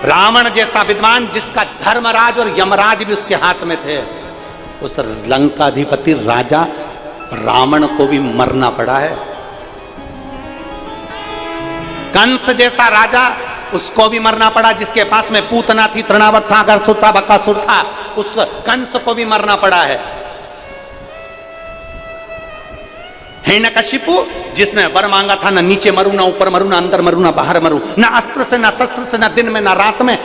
रावण जैसा विद्वान जिसका धर्मराज और यमराज भी उसके हाथ में थे, उस लंकाधिपति राजा रावण को भी मरना पड़ा है। कंस जैसा राजा, उसको भी मरना पड़ा, जिसके पास में पूतना थी, तृणावर्त था, अगरसुर था, बकासुर था, उस कंस को भी मरना पड़ा है। हिरण्यकशिपु जिसने वर मांगा था, ना नीचे मरू, ना ऊपर मरू, ना अंदर मरू, ना बाहर मरू, ना अस्त्र से, ना शस्त्र से, ना दिन में, ना रात में,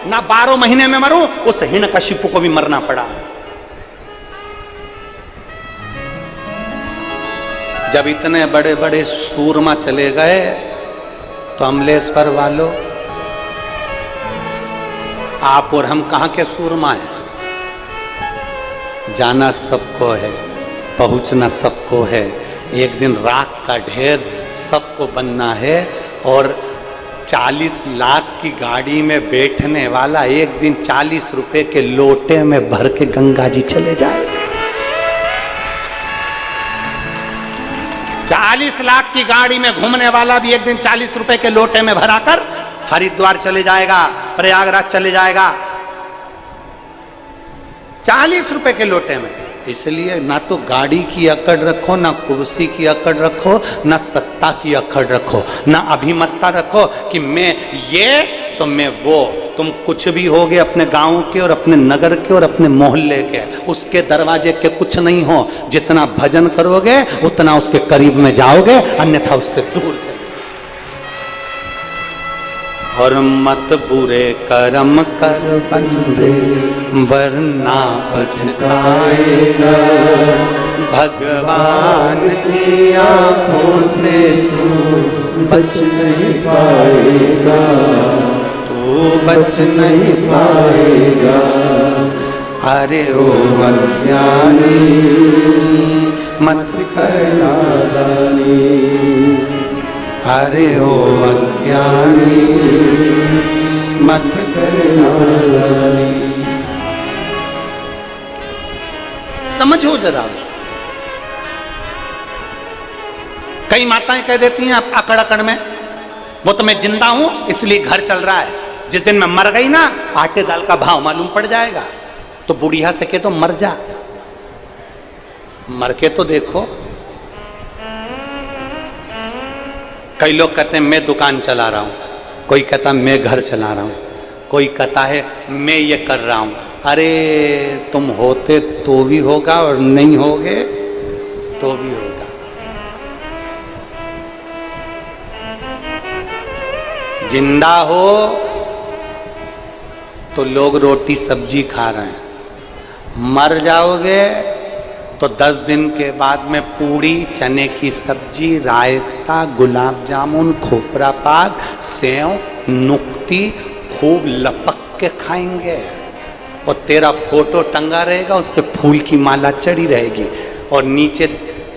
ना 12 महीने में मरू, उस हिरण्यकशिपु को भी मरना पड़ा। जब इतने बड़े बड़े सूरमा चले गए तो अमलेश्वर वालों, आप और हम कहां के सूरमा हैं? जाना सबको है, पहुंचना सबको है, एक दिन राख का ढेर सबको बनना है, और 40 लाख की गाड़ी में बैठने वाला एक दिन 40 रुपए के लोटे में भर के गंगा जी चले जाएगा। 40 लाख की गाड़ी में घूमने वाला भी एक दिन 40 रुपए के लोटे में भराकर हरिद्वार चले जाएगा, प्रयागराज चले जाएगा, 40 रुपए के लोटे में। इसलिए ना तो गाड़ी की अकड़ रखो, ना कुर्सी की अकड़ रखो, ना सत्ता की अकड़ रखो, ना अभिमतता रखो कि मैं ये तो मैं वो। तुम कुछ भी होगे अपने गांव के और अपने नगर के और अपने मोहल्ले के, उसके दरवाजे के कुछ नहीं हो। जितना भजन करोगे उतना उसके करीब में जाओगे, अन्यथा उससे दूर चले। और मत बुरे कर्म कर बंदे वरना पछताएगा, भगवान की आंखों से तू बच नहीं पाएगा, तू बच नहीं पाएगा। अरे ओ अज्ञानी मत कर नादानी, अरे ओ अज्ञानी मत कर नादानी। समझो जरा उसको। कई माताएं कह देती हैं अकड़ अकड़ में, वो तो मैं जिंदा हूं इसलिए घर चल रहा है, जिस दिन मैं मर गई ना आटे दाल का भाव मालूम पड़ जाएगा। तो बुढ़िया से कह तो मर जा, मर के तो देखो। कई लोग कहते हैं मैं दुकान चला रहा हूं, कोई कहता मैं घर चला रहा हूं, कोई कहता है मैं ये कर रहा हूं। अरे तुम होते तो भी होगा और नहीं होगे तो भी होगा। जिंदा हो तो लोग रोटी सब्जी खा रहे हैं, मर जाओगे तो 10 दिन के बाद में पूड़ी, चने की सब्जी, रायता, गुलाब जामुन, खोपरा पाक, सेव, नुक्ती खूब लपक के खाएंगे, और तेरा फोटो टंगा रहेगा, उस पे फूल की माला चढ़ी रहेगी, और नीचे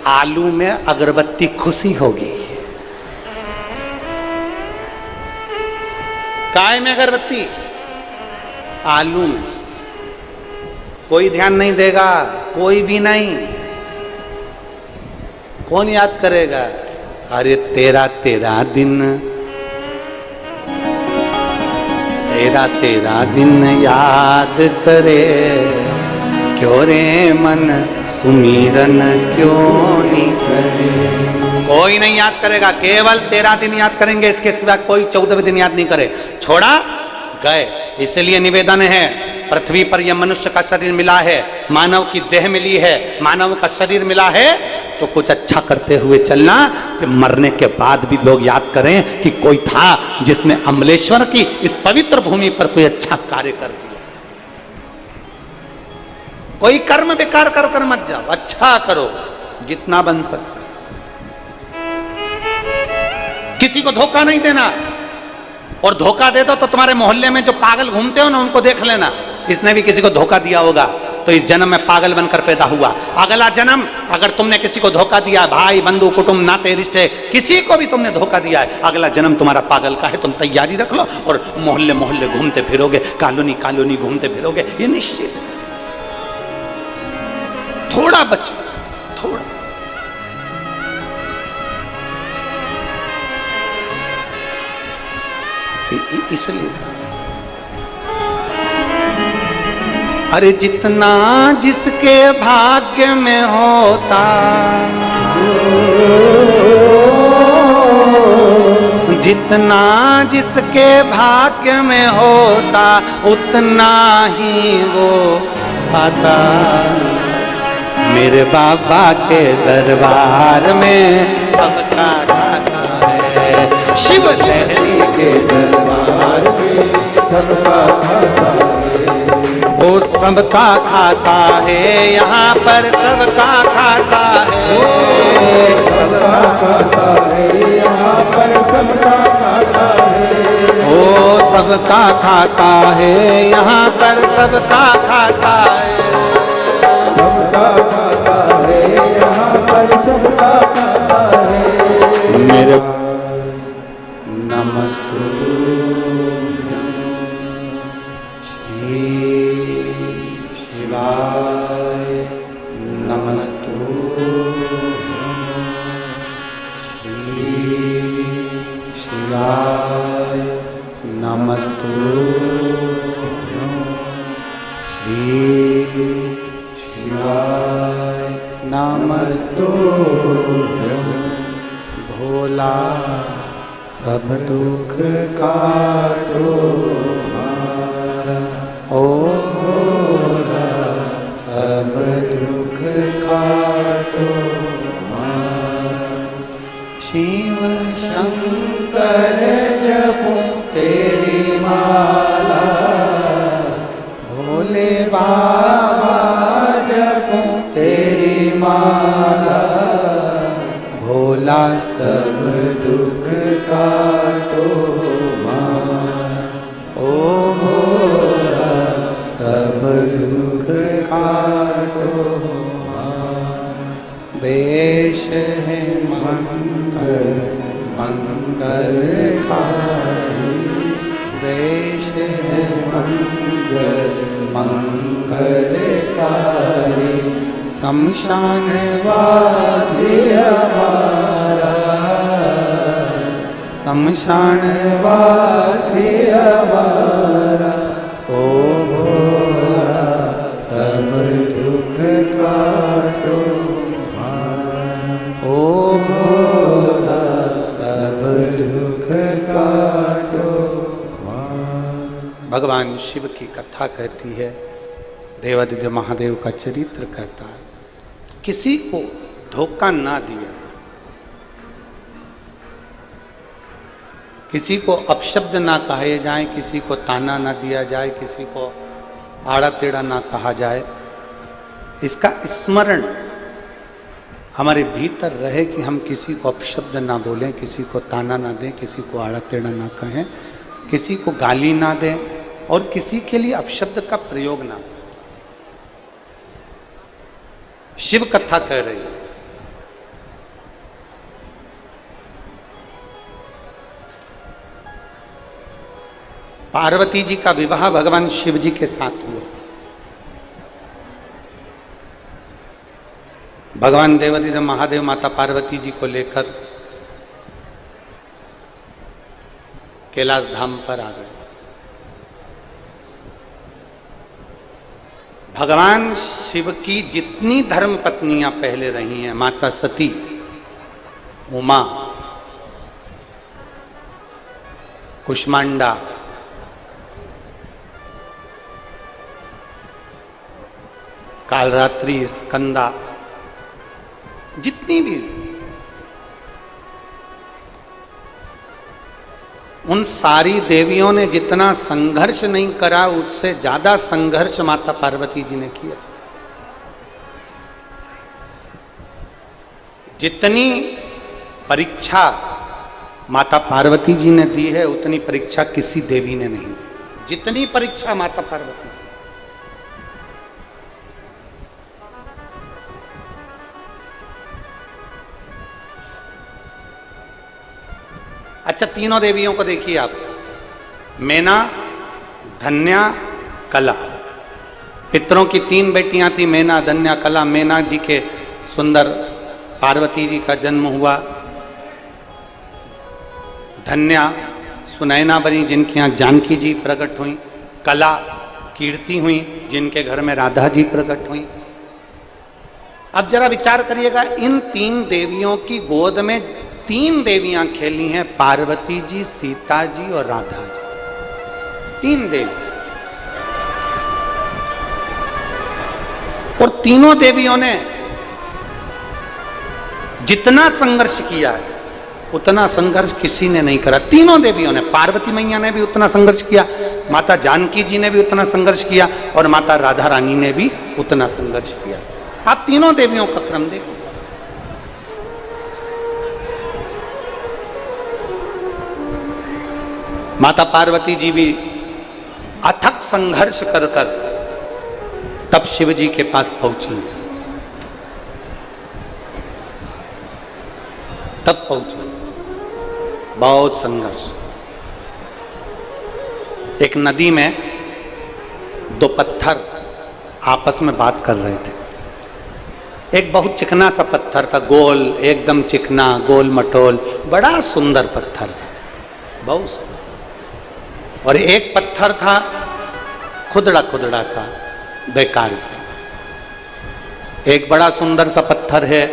आलू में अगरबत्ती खुशी होगी। काय में अगरबत्ती? आलू में। कोई ध्यान नहीं देगा, कोई भी नहीं। कौन याद करेगा? अरे तेरा तेरा दिन, तेरा तेरा दिन याद करे, क्यों रे मन सुमिरन क्यों नहीं करे। कोई नहीं याद करेगा, केवल 13 दिन याद करेंगे, इसके सिवा कोई 14वें दिन याद नहीं करे। छोड़ा गए। इसलिए निवेदन है, पृथ्वी पर यह मनुष्य का शरीर मिला है, मानव की देह मिली है, मानव का शरीर मिला है, तो कुछ अच्छा करते हुए चलना कि मरने के बाद भी लोग याद करें कि कोई था जिसने अमलेश्वर की इस पवित्र भूमि पर कोई अच्छा कार्य कर दिया। कोई कर्म बेकार कर कर मत जाओ, अच्छा करो जितना बन सकता। किसी को धोखा नहीं देना, और धोखा दे दो तो तुम्हारे मोहल्ले में जो पागल घूमते हो ना उनको देख लेना, इसने भी किसी को धोखा दिया होगा, तो इस जन्म में पागल बनकर पैदा हुआ। अगला जन्म अगर तुमने किसी को धोखा दिया, भाई बंधु कुटुंब नाते रिश्ते किसी को भी तुमने धोखा दिया है, अगला जन्म तुम्हारा पागल का है। तुम तैयारी रख लो, और मोहल्ले मोहल्ले घूमते फिरोगे, कॉलोनी कॉलोनी घूमते फिरोगे, ये निश्चित। थोड़ा बचो, थोड़ा। इसलिए अरे जितना जिसके भाग्य में होता, जितना जिसके भाग्य में होता उतना ही वो पाता। मेरे बाबा के दरबार में सबका खाता है, शिव शहरी के दरबार में सबका खाता है। वो सबका खाता है, यहाँ पर सबका खाता है, सबका खाता है, यहाँ पर सबका खाता है। वो सबका खाता है, यहाँ पर सबका खाता है, सबका खाता है, यहाँ पर सबका खाता है। मेरे नमस्तुभ्यं श्री शिवाय, नमस्तुभ्यं श्री शिवाय, नमस्तुभ्यं श्री शिवाय, नमस्तुभ्यं। भोला सब दुख काटो हमारा, ओ भोला सब दुख काटो हमारा। शिव शंकर जपूं तेरी माला, भोले बाबा जपूं तेरी माला। भोला सब दुख काटो हमारा, ओ भोला सब दुख काटो हमारा। वेश है मंगल मंगलकारी, वेश है मंगल मंगलकारी। शमशान वासी हमारा, शमशान वासी हमारा। ओ भोला सब दुख काटो हमारा, ओ भोला सब दुख काटो हमारा। भगवान शिव की कथा कहती है, देवादिदेव महादेव का चरित्र कहता है, किसी को धोखा ना दिया, किसी को अपशब्द ना कहे जाए, किसी को ताना ना दिया जाए, किसी को आड़ा टेढ़ा ना कहा जाए। इसका स्मरण हमारे भीतर रहे कि हम किसी को अपशब्द ना बोलें, किसी को ताना ना दें, किसी को आड़ा टेढ़ा ना कहें, किसी को गाली ना दें और किसी के लिए अपशब्द का प्रयोग ना करें। शिव कथा कह रही है, पार्वती जी का विवाह भगवान शिव जी के साथ हुआ। भगवान देवादिदेव महादेव माता पार्वती जी को लेकर कैलाश धाम पर आ गए। भगवान शिव की जितनी धर्म पत्नियां पहले रही हैं, माता सती, उमा, कुष्मांडा, कालरात्रि, स्कंदा, जितनी भी, उन सारी देवियों ने जितना संघर्ष नहीं करा उससे ज्यादा संघर्ष माता पार्वती जी ने किया। जितनी परीक्षा माता पार्वती जी ने दी है उतनी परीक्षा किसी देवी ने नहीं दी। जितनी परीक्षा माता पार्वती जी। अच्छा, तीनों देवियों को देखिए आप, मैना, धन्या, कला। पितरों की तीन बेटियां थी, मैना, धन्या, कला। मैना जी के सुंदर पार्वती जी का जन्म हुआ। धन्या सुनैना बनी, जिनके यहाँ जानकी जी प्रकट हुई। कला कीर्ति हुई, जिनके घर में राधा जी प्रकट हुई। अब जरा विचार करिएगा, इन 3 देवियों की गोद में 3 देवियां खेली हैं, पार्वती जी, सीता जी और राधा जी। 3 देवी, और तीनों देवियों ने जितना संघर्ष किया है उतना संघर्ष किसी ने नहीं करा। तीनों देवियों ने, पार्वती मैया ने भी उतना संघर्ष किया, माता जानकी जी ने भी उतना संघर्ष किया, और माता राधा रानी ने भी उतना संघर्ष किया। आप तीनों देवियों का क्रम देखो। माता पार्वती जी भी अथक संघर्ष कर कर तब शिव जी के पास पहुंची, तब पहुंची। बहुत संघर्ष। एक नदी में 2 पत्थर आपस में बात कर रहे थे। एक बहुत चिकना सा पत्थर था, गोल, एकदम चिकना, गोल मटोल, बड़ा सुंदर पत्थर था, बहुत सुंदर। और एक पत्थर था खुदड़ा खुदड़ा सा, बेकार सा। एक बड़ा सुंदर सा पत्थर है,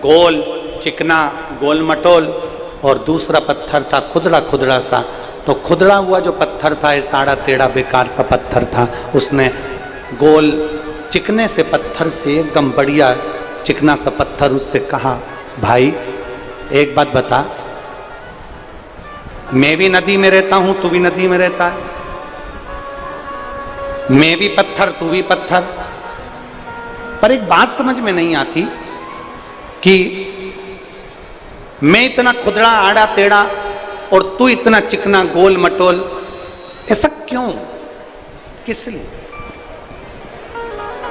गोल चिकना, गोल मटोल, और दूसरा पत्थर था खुदड़ा खुदड़ा सा। तो खुदड़ा हुआ जो पत्थर था, ऐसा आड़ा टेढ़ा बेकार सा पत्थर था, उसने गोल चिकने से पत्थर से, एकदम बढ़िया चिकना सा पत्थर, उससे कहा, भाई एक बात बता, मैं भी नदी में रहता हूं, तू भी नदी में रहता है, मैं भी पत्थर, तू भी पत्थर, पर एक बात समझ में नहीं आती कि मैं इतना खुदड़ा आड़ा टेढ़ा और तू इतना चिकना गोल मटोल, ऐसा क्यों, किस लिए?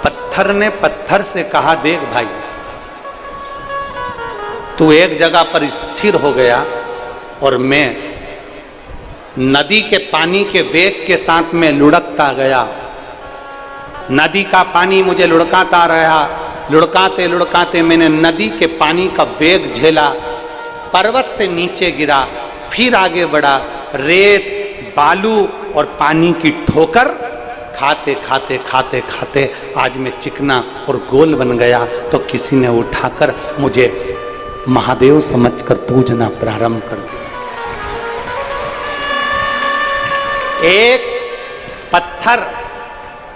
पत्थर ने पत्थर से कहा, देख भाई, तू एक जगह पर स्थिर हो गया और मैं नदी के पानी के वेग के साथ में लुढ़कता गया। नदी का पानी मुझे लुढ़काता रहा, लुढ़काते लुढ़काते मैंने नदी के पानी का वेग झेला, पर्वत से नीचे गिरा, फिर आगे बढ़ा, रेत, बालू और पानी की ठोकर खाते खाते खाते खाते आज मैं चिकना और गोल बन गया। तो किसी ने उठाकर मुझे महादेव समझकर पूजना प्रारंभ कर दिया। एक पत्थर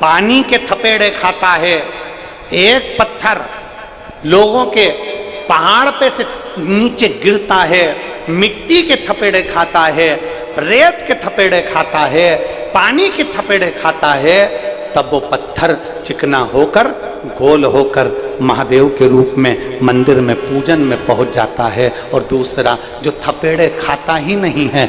पानी के थपेड़े खाता है, एक पत्थर लोगों के पहाड़ पे से नीचे गिरता है, मिट्टी के थपेड़े खाता है, रेत के थपेड़े खाता है, पानी के थपेड़े खाता है, तब वो पत्थर चिकना होकर, गोल होकर महादेव के रूप में मंदिर में पूजन में पहुंच जाता है। और दूसरा जो थपेड़े खाता ही नहीं है,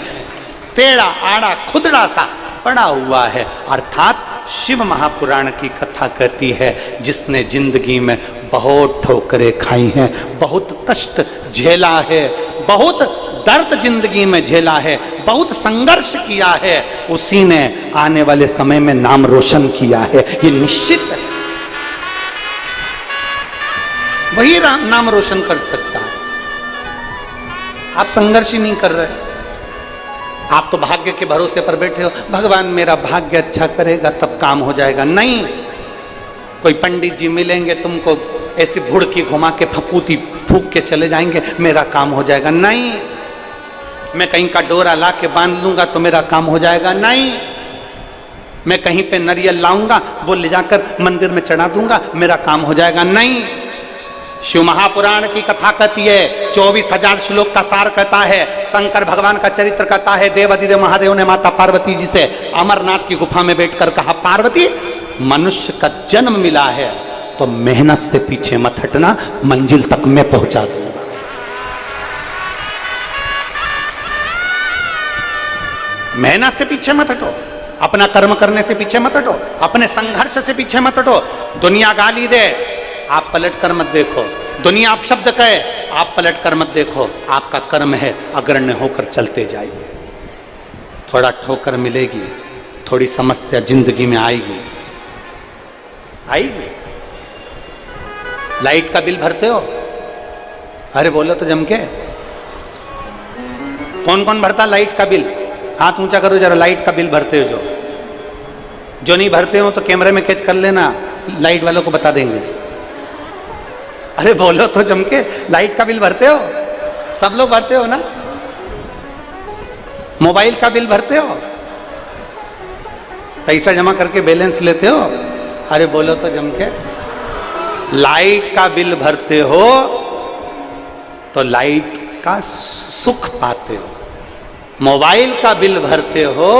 टेढ़ा आड़ा खुदड़ा सा पड़ा हुआ है, अर्थात शिव महापुराण की कथा कहती है, जिसने जिंदगी में बहुत ठोकरें खाई हैं, बहुत कष्ट झेला है, बहुत दर्द जिंदगी में झेला है, बहुत संघर्ष किया है, उसी ने आने वाले समय में नाम रोशन किया है, ये निश्चित है। वही नाम रोशन कर सकता है। आप संघर्ष ही नहीं कर रहे, आप तो भाग्य के भरोसे पर बैठे हो, भगवान मेरा भाग्य अच्छा करेगा तब काम हो जाएगा। नहीं, कोई पंडित जी मिलेंगे, तुमको ऐसी भुड़की घुमा के फपूती फूक के चले जाएंगे, मेरा काम हो जाएगा। नहीं, मैं कहीं का डोरा ला के बांध लूंगा तो मेरा काम हो जाएगा। नहीं, मैं कहीं पे नारियल लाऊंगा, वो ले जाकर मंदिर में चढ़ा दूंगा, मेरा काम हो जाएगा। नहीं, शिव महापुराण की कथा कहती है, 24,000 श्लोक का सार कहता है, शंकर भगवान का चरित्र कहता है, देवाधिदेव महादेव ने माता पार्वती जी से अमरनाथ की गुफा में बैठकर कहा, पार्वती मनुष्य का जन्म मिला है तो मेहनत से पीछे मत हटना, मंजिल तक मैं पहुंचा दूंगा। मेहनत से पीछे मत हटो, अपना कर्म करने से पीछे मत हटो, अपने संघर्ष से पीछे मत हटो। दुनिया गाली दे, आप पलट कर मत देखो, दुनिया आप शब्द कहे, आप पलट कर मत देखो, आपका कर्म है, अग्रण्य होकर चलते जाइए। थोड़ा ठोकर मिलेगी, थोड़ी समस्या जिंदगी में आएगी, आएगी। लाइट का बिल भरते हो? अरे बोलो तो जम के, कौन कौन भरता लाइट का बिल? हाथ ऊंचा करो जरा, लाइट का बिल भरते हो जो, जो नहीं भरते हो तो कैमरे में कैच कर लेना, लाइट वालों को बता देंगे। अरे बोलो तो जम के, लाइट का बिल भरते हो? सब लोग भरते हो ना? मोबाइल का बिल भरते हो? पैसा जमा करके बैलेंस लेते हो? अरे बोलो तो जम के। लाइट का बिल भरते हो तो लाइट का सुख पाते हो, मोबाइल का बिल भरते हो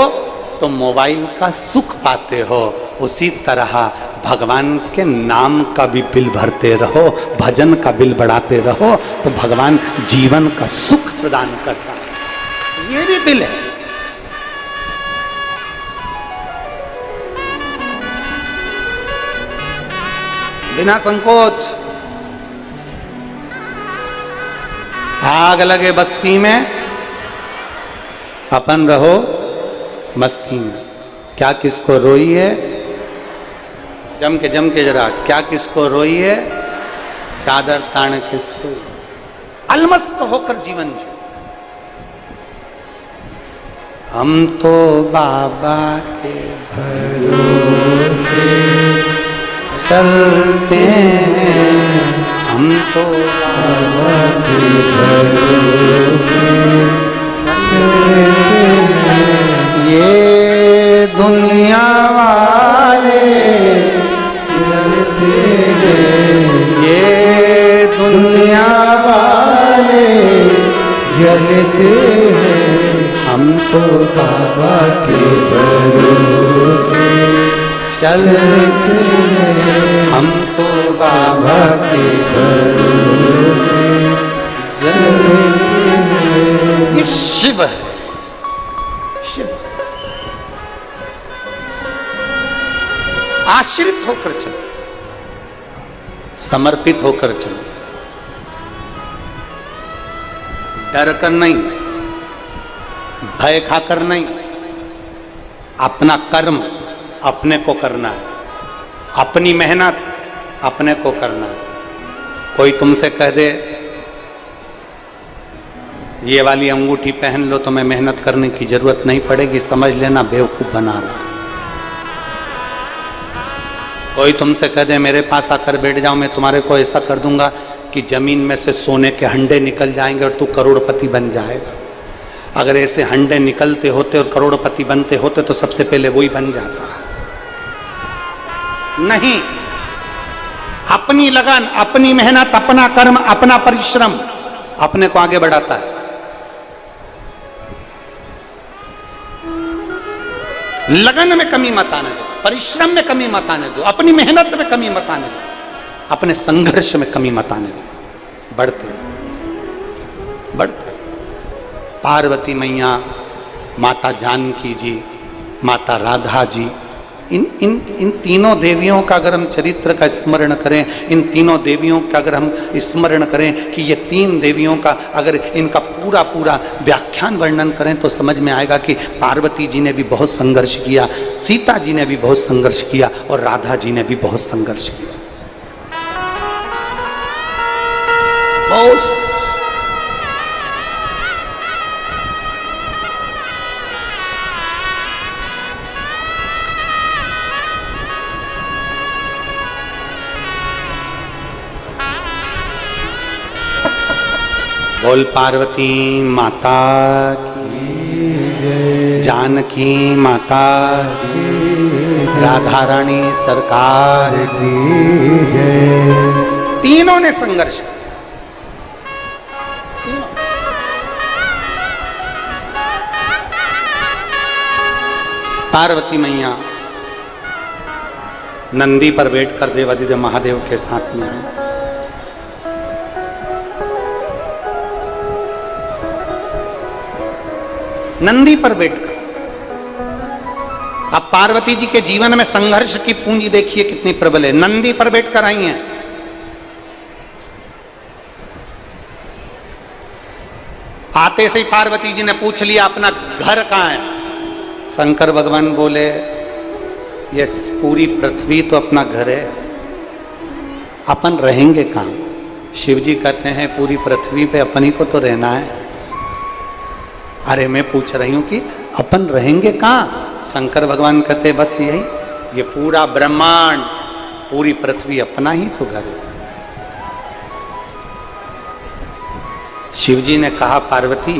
तो मोबाइल का सुख पाते हो। उसी तरह भगवान के नाम का भी बिल भरते रहो, भजन का बिल बढ़ाते रहो तो भगवान जीवन का सुख प्रदान करता है। ये भी बिल है। बिना संकोच। आग लगे बस्ती में, अपन रहो मस्ती में। क्या किसको रोई है? जम के जरा, क्या किसको रोई है? चादर तान के सोई। अलमस्त होकर जीवन जी। हम तो बाबा के भरोसे चलते हैं, हम तो बाबा के भरोसे चलते हैं। ये दुनिया वाले चलते हैं, ये दुनिया वाले जलते हैं, हम तो बाबा के भरोसे चलते हैं, हम तो बाबा के भरोसे चलते हैं। ये शिव है, शिव। आश्रित होकर चलो, समर्पित होकर चलो, डर कर नहीं, भय खाकर नहीं। अपना कर्म अपने को करना है, अपनी मेहनत अपने को करना है। कोई तुमसे कह दे ये वाली अंगूठी पहन लो तो मैं मेहनत करने की जरूरत नहीं पड़ेगी, समझ लेना बेवकूफ बना रहा है। कोई तुमसे कह दे मेरे पास आकर बैठ जाओ, मैं तुम्हारे को ऐसा कर दूंगा कि जमीन में से सोने के हंडे निकल जाएंगे और तू करोड़पति बन जाएगा। अगर ऐसे हंडे निकलते होते और करोड़पति बनते होते तो सबसे पहले वही बन जाता। नहीं, अपनी लगन, अपनी मेहनत, अपना कर्म, अपना परिश्रम अपने को आगे बढ़ाता है। लगन में कमी मत आने दो, परिश्रम में कमी मत आने दो, अपनी मेहनत में कमी मत आने दो, अपने संघर्ष में कमी मत आने दो। बढ़ते बढ़ते। पार्वती मैया, माता जानकी जी, माता राधा जी, इन तीनों देवियों का अगर हम चरित्र का स्मरण करें, इन तीनों देवियों का अगर हम स्मरण करें कि ये तीन देवियों का अगर इनका पूरा पूरा व्याख्यान वर्णन करें तो समझ में आएगा कि पार्वती जी ने भी बहुत संघर्ष किया, सीता जी ने भी बहुत संघर्ष किया और राधा जी ने भी बहुत संघर्ष किया। बहुत। बोल पार्वती माता की, जानकी माता की, राधा रानी सरकार की। तीनों ने संघर्ष किया। पार्वती मैया नंदी पर बैठकर देवादिदेव महादेव के साथ में आए। नंदी पर बैठकर। अब पार्वती जी के जीवन में संघर्ष की पूंजी देखिए कितनी प्रबल है। नंदी पर बैठकर आई हैं। आते से ही पार्वती जी ने पूछ लिया अपना घर कहां है। शंकर भगवान बोले ये पूरी पृथ्वी तो अपना घर है, अपन रहेंगे कहां। शिव जी कहते हैं पूरी पृथ्वी पे अपन ही को तो रहना है। अरे मैं पूछ रही हूं कि अपन रहेंगे कहां। शंकर भगवान कहते बस यही ये पूरा ब्रह्मांड, पूरी पृथ्वी अपना ही तो घर है। शिवजी ने कहा पार्वती,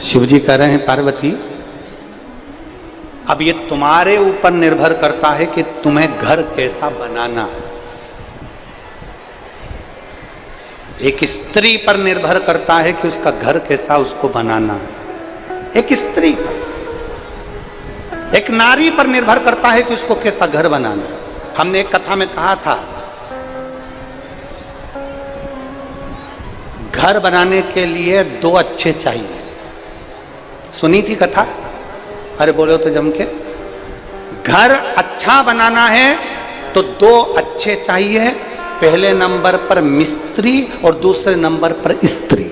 शिवजी कह रहे हैं पार्वती, अब ये तुम्हारे ऊपर निर्भर करता है कि तुम्हें घर कैसा बनाना है। एक स्त्री पर निर्भर करता है कि उसका घर कैसा उसको बनाना है। एक स्त्री पर, एक नारी पर निर्भर करता है कि उसको कैसा घर बनाना है। हमने एक कथा में कहा था, घर बनाने के लिए दो अच्छे चाहिए। सुनी थी कथा? अरे बोलो तो जम के। घर अच्छा बनाना है तो दो अच्छे चाहिए, पहले नंबर पर मिस्त्री और दूसरे नंबर पर स्त्री।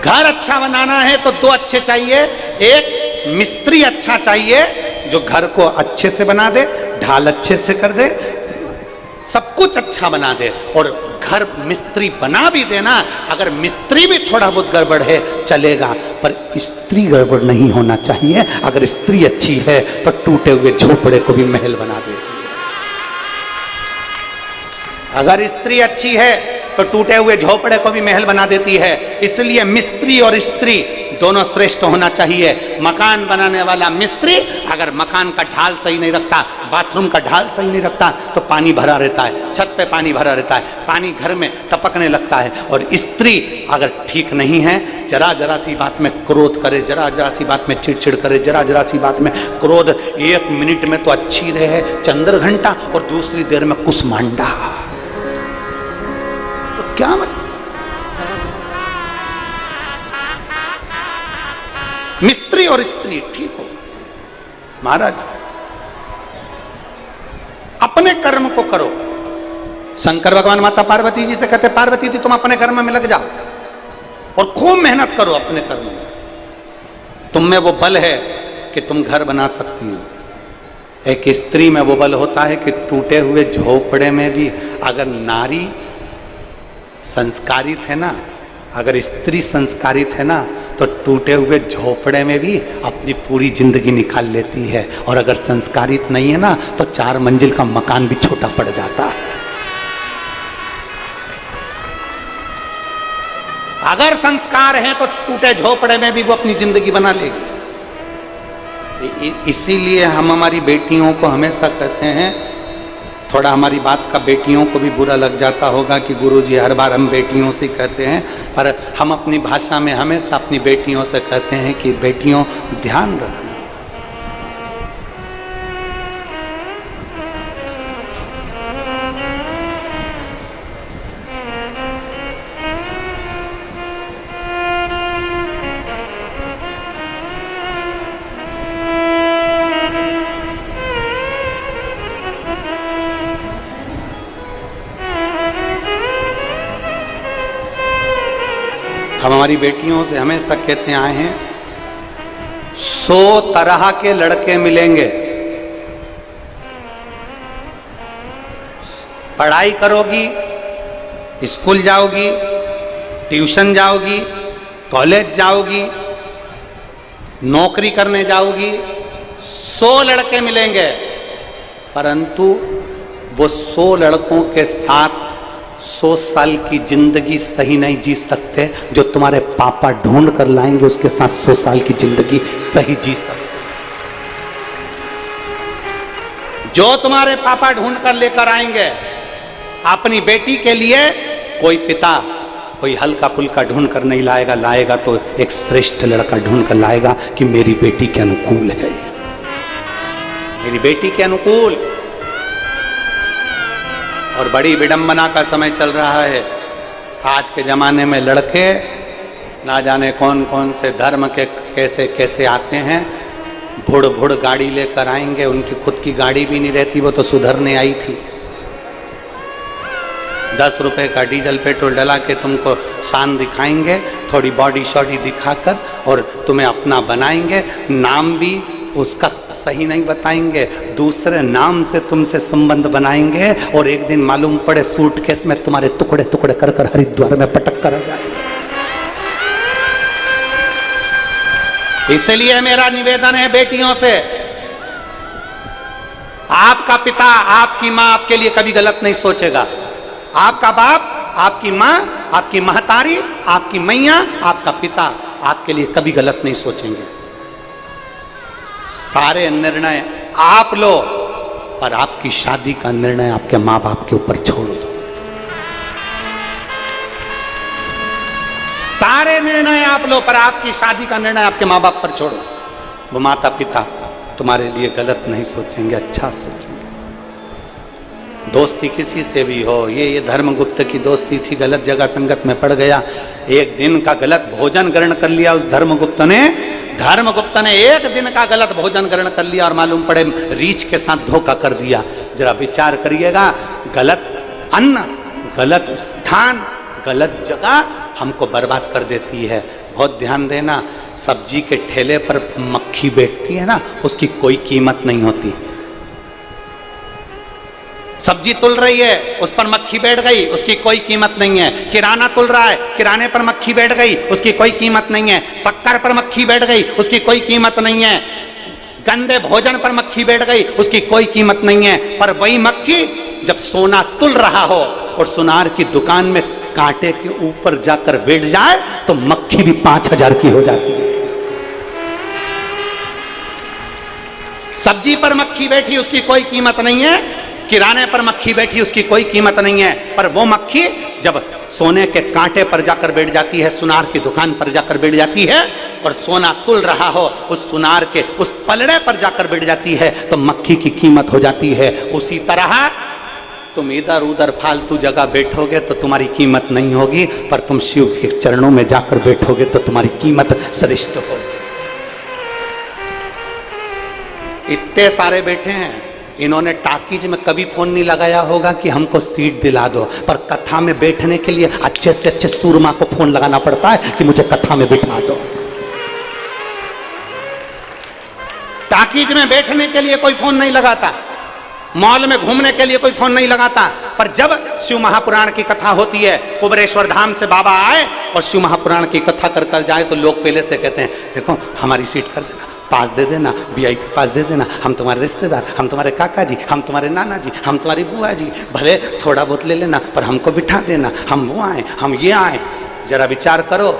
घर अच्छा बनाना है तो दो अच्छे चाहिए, एक मिस्त्री अच्छा चाहिए जो घर को अच्छे से बना दे, ढाल अच्छे से कर दे, सब कुछ अच्छा बना दे। और घर मिस्त्री बना भी देना, अगर मिस्त्री भी थोड़ा बहुत गड़बड़ है चलेगा, पर स्त्री गड़बड़ नहीं होना चाहिए। अगर स्त्री अच्छी है तो टूटे हुए झोपड़े को भी महल बना देती है। अगर स्त्री अच्छी है तो टूटे हुए झोपड़े को भी महल बना देती है। इसलिए मिस्त्री और स्त्री दोनों श्रेष्ठ होना चाहिए। मकान बनाने वाला मिस्त्री अगर मकान का ढाल सही नहीं रखता, बाथरूम का ढाल सही नहीं रखता, तो पानी भरा रहता है, छत पे पानी भरा रहता है, पानी घर में टपकने लगता है। और स्त्री अगर ठीक नहीं है, जरा जरा सी बात में क्रोध करे, जरा जरा सी बात में चिड़चिड़ करे, जरा जरा सी बात में क्रोध, एक मिनट में तो अच्छी रहे चंद्र घंटा और दूसरी देर में कुसमांडा, तो क्या मतलब? मिस्त्री और स्त्री ठीक हो महाराज, अपने कर्म को करो। शंकर भगवान माता पार्वती जी से कहते, पार्वती जी तुम अपने कर्म में लग जाओ और खूब मेहनत करो अपने कर्म में। तुम में वो बल है कि तुम घर बना सकती हो। एक स्त्री में वो बल होता है कि टूटे हुए झोपड़े में भी अगर नारी संस्कारित है ना, अगर स्त्री संस्कारित है ना, तो टूटे हुए झोपड़े में भी अपनी पूरी जिंदगी निकाल लेती है। और अगर संस्कारित नहीं है ना, तो 4 मंजिल का मकान भी छोटा पड़ जाता है। अगर संस्कार है तो टूटे झोपड़े में भी वो अपनी जिंदगी बना लेगी। इसीलिए हम हमारी बेटियों को हमेशा कहते हैं, थोड़ा हमारी बात का बेटियों को भी बुरा लग जाता होगा कि गुरुजी हर बार हम बेटियों से कहते हैं, पर हम अपनी भाषा में हमेशा अपनी बेटियों से कहते हैं कि बेटियों ध्यान रखना। हम हमारी बेटियों से हमेशा कहते आए हैं, 100 तरह के लड़के मिलेंगे, पढ़ाई करोगी, स्कूल जाओगी, ट्यूशन जाओगी, कॉलेज जाओगी, नौकरी करने जाओगी, 100 लड़के मिलेंगे, परंतु वो 100 लड़कों के साथ 100 साल की जिंदगी सही नहीं जी सकते। जो तुम्हारे पापा ढूंढ कर लाएंगे उसके साथ 100 साल की जिंदगी सही जी सकते। जो तुम्हारे पापा ढूंढ कर लेकर आएंगे अपनी बेटी के लिए, कोई पिता कोई हल्का फुल्का ढूंढ कर नहीं लाएगा, लाएगा तो एक श्रेष्ठ लड़का ढूंढ कर लाएगा कि मेरी बेटी के अनुकूल है, मेरी बेटी के अनुकूल। और बड़ी विडंबना का समय चल रहा है। आज के ज़माने में लड़के ना जाने कौन कौन से धर्म के कैसे कैसे आते हैं, भुड़ भुड़ गाड़ी लेकर आएंगे, उनकी खुद की गाड़ी भी नहीं रहती, वो तो सुधरने आई थी। 10 रुपए का डीजल पेट्रोल डला के तुमको शान दिखाएंगे, थोड़ी बॉडी शॉडी दिखाकर, और तुम्हें अपना बनाएंगे, नाम भी उसका सही नहीं बताएंगे, दूसरे नाम से तुमसे संबंध बनाएंगे, और एक दिन मालूम पड़े सूटकेस में तुम्हारे टुकड़े टुकड़े कर कर हरिद्वार में पटक कर आ जाएंगे। इसलिए मेरा निवेदन है बेटियों से, आपका पिता आपकी मां आपके लिए कभी गलत नहीं सोचेगा। आपका बाप, आपकी मां, आपकी महतारी, आपकी मैया, आपका पिता आपके लिए कभी गलत नहीं सोचेंगे। सारे निर्णय आप लो, पर आपकी शादी का निर्णय आपके मां बाप के ऊपर छोड़ दो। सारे निर्णय आप लो, पर आपकी शादी का निर्णय आपके मां बाप पर छोड़ो। वो माता पिता तुम्हारे लिए गलत नहीं सोचेंगे, अच्छा सोचेंगे। दोस्ती किसी से भी हो, ये धर्मगुप्त की दोस्ती थी, गलत जगह संगत में पड़ गया, एक दिन का गलत भोजन ग्रहण कर लिया उस धर्मगुप्त ने एक दिन का गलत भोजन ग्रहण कर लिया और मालूम पड़े रीछ के साथ धोखा कर दिया। जरा विचार करिएगा, गलत अन्न, गलत स्थान, गलत जगह हमको बर्बाद कर देती है। बहुत ध्यान देना, सब्जी के ठेले पर मक्खी बैठती है ना, उसकी कोई कीमत नहीं होती। सब्जी तुल रही है, उस पर मक्खी बैठ गई, उसकी कोई कीमत नहीं है। किराना तुल रहा है, किराने पर मक्खी बैठ गई, उसकी कोई कीमत नहीं है। शक्कर पर मक्खी बैठ गई, उसकी कोई कीमत नहीं है। गंदे भोजन पर मक्खी बैठ गई, उसकी कोई कीमत नहीं है। पर वही मक्खी जब सोना तुल रहा हो और सुनार की दुकान में कांटे के ऊपर जाकर बैठ जाए तो मक्खी भी 5000 की हो जाती है। सब्जी पर मक्खी बैठी, उसकी कोई कीमत नहीं है। किराने पर मक्खी बैठी, उसकी कोई कीमत नहीं है। पर वो मक्खी जब सोने के कांटे पर जाकर बैठ जाती है, सुनार की दुकान पर जाकर बैठ जाती है और सोना तुल रहा हो उस सुनार के उस पलड़े पर जाकर बैठ जाती है तो मक्खी की कीमत हो जाती है। उसी तरह तुम इधर उधर फालतू जगह बैठोगे तो तुम्हारी कीमत नहीं होगी, पर तुम शिव के चरणों में जाकर बैठोगे तो तुम्हारी कीमत श्रेष्ठ होगी। इतने सारे बैठे हैं, इन्होंने टाकीज में कभी फोन नहीं लगाया होगा कि हमको सीट दिला दो, पर कथा में बैठने के लिए अच्छे से अच्छे सूरमा को फोन लगाना पड़ता है कि मुझे कथा में बिठा दो। टाकीज में बैठने के लिए कोई फोन नहीं लगाता, मॉल में घूमने के लिए कोई फोन नहीं लगाता, पर जब शिव महापुराण की कथा होती है, कुबरेश्वर धाम से बाबा आए और शिव महापुराण की कथा कर कर जाए तो लोग पहले से कहते हैं, देखो हमारी सीट कर देना, पास दे देना, VIP पास दे देना, हम तुम्हारे रिश्तेदार, हम तुम्हारे काका जी, हम तुम्हारे नाना जी, हम तुम्हारी बुआ जी, भले थोड़ा बहुत ले लेना पर हमको बिठा देना, हम वो आए, हम ये आए। जरा विचार करो,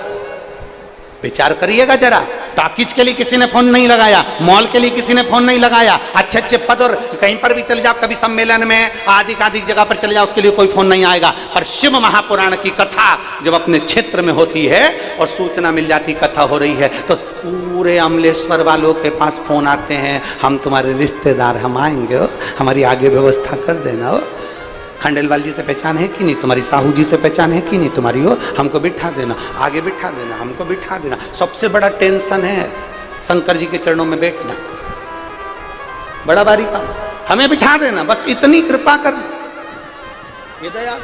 विचार करिएगा जरा। टाकीज के लिए किसी ने फोन नहीं लगाया, मॉल के लिए किसी ने फोन नहीं लगाया, अच्छे अच्छे पद और कहीं पर भी चले जाओ, कभी सम्मेलन में आदि जगह पर चले जाओ, उसके लिए कोई फोन नहीं आएगा। पर शिव महापुराण की कथा जब अपने क्षेत्र में होती है और सूचना मिल जाती कथा हो रही है तो पूरे अमलेश्वर वालों के पास फोन आते हैं, हम तुम्हारे रिश्तेदार, हम आएंगे हो, हमारी आगे व्यवस्था कर देना हो, खंडेलवाल जी से पहचान है कि नहीं, तुम्हारी साहू जी से पहचान है कि नहीं तुम्हारी, हो हमको बिठा देना, आगे बिठा देना, हमको बिठा देना। सबसे बड़ा टेंशन है शंकर जी के चरणों में बैठना, बड़ा भारी काम, हमें बिठा देना, बस इतनी कृपा कर, ये दया।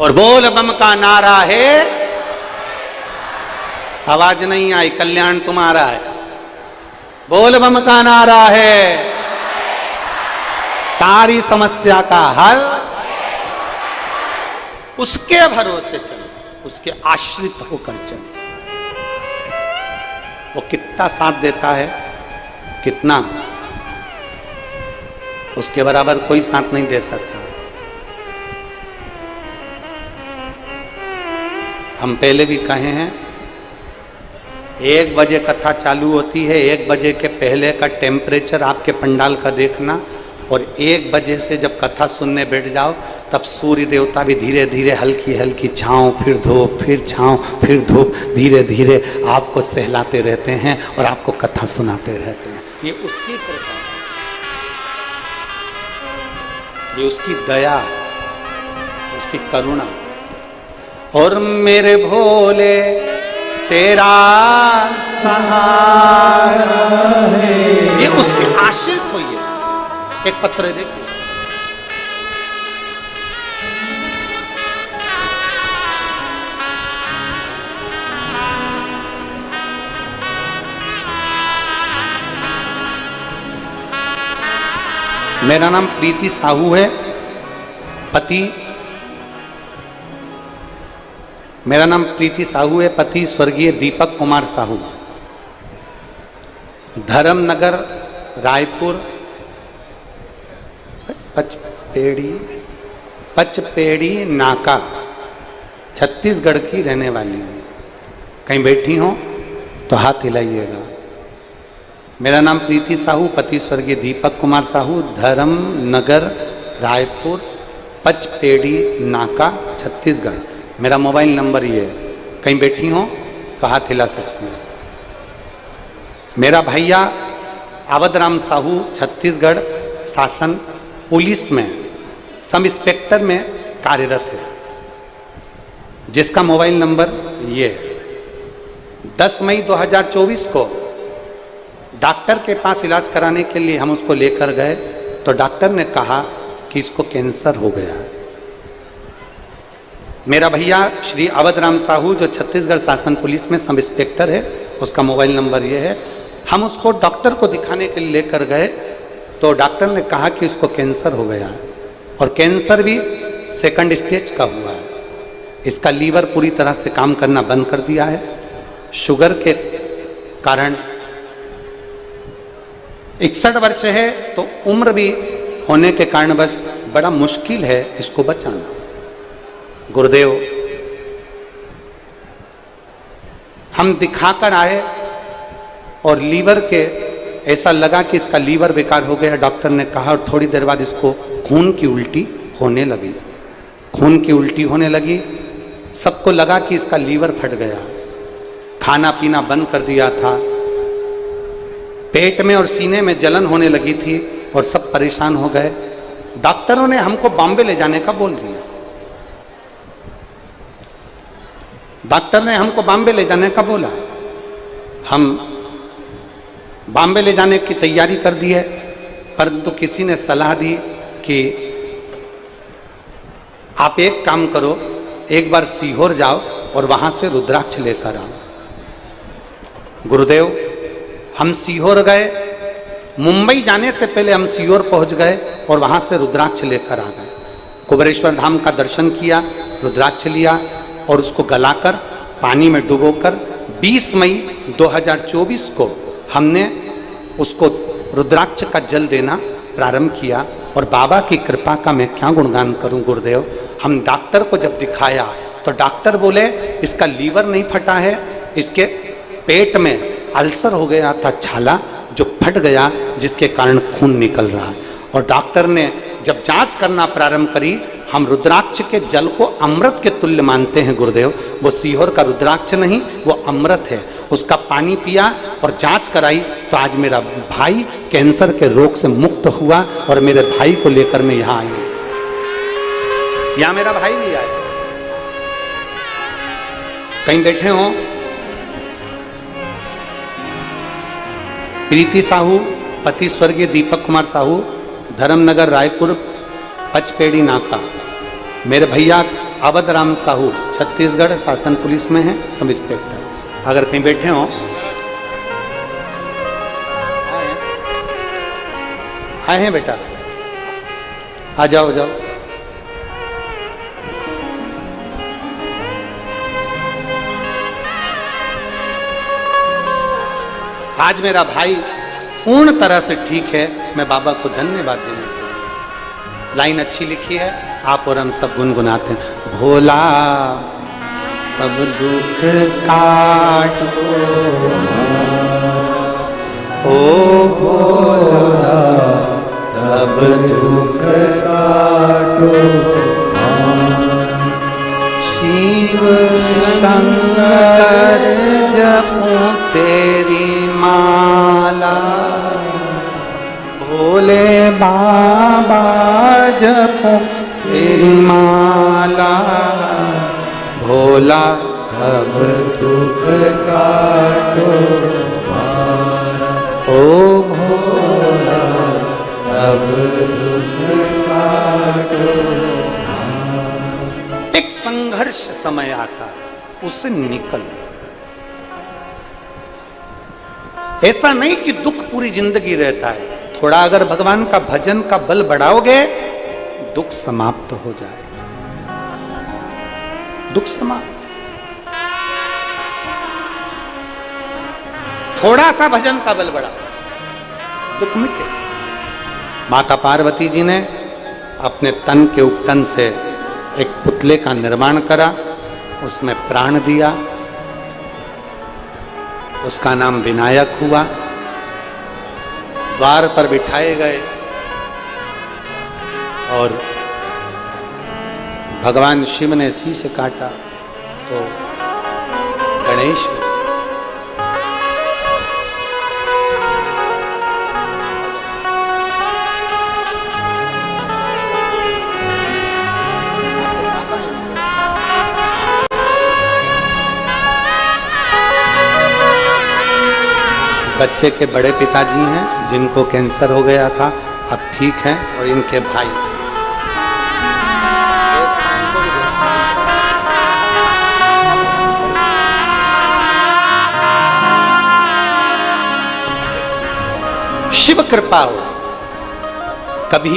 और बोल बम का नारा है, आवाज नहीं आई, कल्याण तुम्हारा है। बोल बम का नारा है, सारी समस्या का हल उसके भरोसे चलो, उसके आश्रित होकर चलो। वो कितना साथ देता है, कितना, उसके बराबर कोई साथ नहीं दे सकता। हम पहले भी कहे हैं, 1 बजे कथा चालू होती है, 1 बजे के पहले का टेम्परेचर आपके पंडाल का देखना, और 1 बजे से जब कथा सुनने बैठ जाओ तब सूर्य देवता भी धीरे धीरे हल्की हल्की छाँव, फिर धूप, फिर छाँव, फिर धूप, धीरे धीरे आपको सहलाते रहते हैं और आपको कथा सुनाते रहते हैं। ये उसकी कृपा, ये उसकी दया, उसकी करुणा। और मेरे भोले तेरा सहारा है, ये उसके आश्रित हो। एक पत्र देखिए, मेरा नाम प्रीति साहू है, पति मेरा नाम प्रीति साहू है, पति स्वर्गीय दीपक कुमार साहू, धर्मनगर रायपुर पचपेड़ी नाका छत्तीसगढ़ की रहने वाली हूँ। कहीं बैठी हो तो हाथ हिलाइएगा। मेरा नाम प्रीति साहू, पति स्वर्गीय दीपक कुमार साहू, धर्मनगर रायपुर पचपेड़ी नाका छत्तीसगढ़। मेरा मोबाइल नंबर ये है, कहीं बैठी हो तो हाथ हिला सकती हूँ। मेरा भैया अवधराम साहू छत्तीसगढ़ शासन पुलिस में सब इंस्पेक्टर में कार्यरत है, जिसका मोबाइल नंबर ये है। 10 मई 2024 को डॉक्टर के पास इलाज कराने के लिए हम उसको लेकर गए तो डॉक्टर ने कहा कि इसको कैंसर हो गया है। मेरा भैया श्री अवधराम साहू जो छत्तीसगढ़ शासन पुलिस में सब इंस्पेक्टर है, उसका मोबाइल नंबर ये है। हम उसको डॉक्टर को दिखाने के लिए लेकर गए तो डॉक्टर ने कहा कि इसको कैंसर हो गया है और कैंसर भी सेकंड स्टेज का हुआ है। इसका लीवर पूरी तरह से काम करना बंद कर दिया है। शुगर के कारण 61 वर्ष है तो उम्र भी होने के कारण बस बड़ा मुश्किल है इसको बचाना। गुरुदेव, हम दिखाकर आए और लीवर के ऐसा लगा कि इसका लीवर बेकार हो गया। डॉक्टर ने कहा और थोड़ी देर बाद इसको खून की उल्टी होने लगी। खून की उल्टी होने लगी, सबको लगा कि इसका लीवर फट गया। खाना पीना बंद कर दिया था, पेट में और सीने में जलन होने लगी थी और सब परेशान हो गए। डॉक्टरों ने हमको बॉम्बे ले जाने का बोल दिया। डॉक्टर ने हमको बॉम्बे ले जाने का बोला। हम बॉम्बे ले जाने की तैयारी कर दी है, परंतु किसी ने सलाह दी कि आप एक काम करो, एक बार सीहोर जाओ और वहां से रुद्राक्ष लेकर आओ। गुरुदेव, हम सीहोर गए। मुंबई जाने से पहले हम सीहोर पहुंच गए और वहां से रुद्राक्ष लेकर आ गए। कुबेरेश्वर धाम का दर्शन किया, रुद्राक्ष लिया और उसको गलाकर पानी में डुबोकर 20 मई 2024 को हमने उसको रुद्राक्ष का जल देना प्रारंभ किया। और बाबा की कृपा का मैं क्या गुणगान करूं गुरुदेव। हम डॉक्टर को जब दिखाया तो डॉक्टर बोले इसका लीवर नहीं फटा है, इसके पेट में अल्सर हो गया था, छाला जो फट गया, जिसके कारण खून निकल रहा है। और डॉक्टर ने जब जांच करना प्रारंभ करी, हम रुद्राक्ष के जल को अमृत के तुल्य मानते हैं गुरुदेव। वो सीहोर का रुद्राक्ष नहीं, वो अमृत है। उसका पानी पिया और जांच कराई तो आज मेरा भाई कैंसर के रोग से मुक्त हुआ और मेरे भाई को लेकर मैं यहाँ आई। यहाँ मेरा भाई भी आया। कहीं बैठे हो, प्रीति साहू, पति स्वर्गीय दीपक कुमार साहू, धर्मनगर रायपुर पचपेड़ी नाका। मेरे भैया अवधराम साहू छत्तीसगढ़ शासन पुलिस में है, सब इंस्पेक्टर। अगर कहीं बैठे हो, आए हैं बेटा, आ जाओ जाओ। आज मेरा भाई पूर्ण तरह से ठीक है। मैं बाबा को धन्यवाद देना चाहूँगा। लाइन अच्छी लिखी है, आप और हम सब गुनगुनाते हैं। भोला सब दुख काटो, ओ भोला सब दुख काटो, शिव शंकर जपो तेरी माला, भोले बाबा जपो तेरी माला, भोला सब दुख काटो मारा, ओ भोला सब दुख काटो मारा। एक संघर्ष समय आता, उससे निकल। ऐसा नहीं कि दुख पूरी जिंदगी रहता है। थोड़ा अगर भगवान का भजन का बल बढ़ाओगे, दुख समाप्त हो जाए। दुख समाप्त। थोड़ा सा भजन का बल बढ़ा, दुख मिटे। माता पार्वती जी ने अपने तन के उपटन से एक पुतले का निर्माण करा, उसमें प्राण दिया, उसका नाम विनायक हुआ। द्वार पर बिठाए गए और भगवान शिव ने शीश काटा तो गणेश हुए। बच्चे के बड़े पिताजी हैं जिनको कैंसर हो गया था, अब ठीक हैं, और इनके भाई। शिव कृपा हो कभी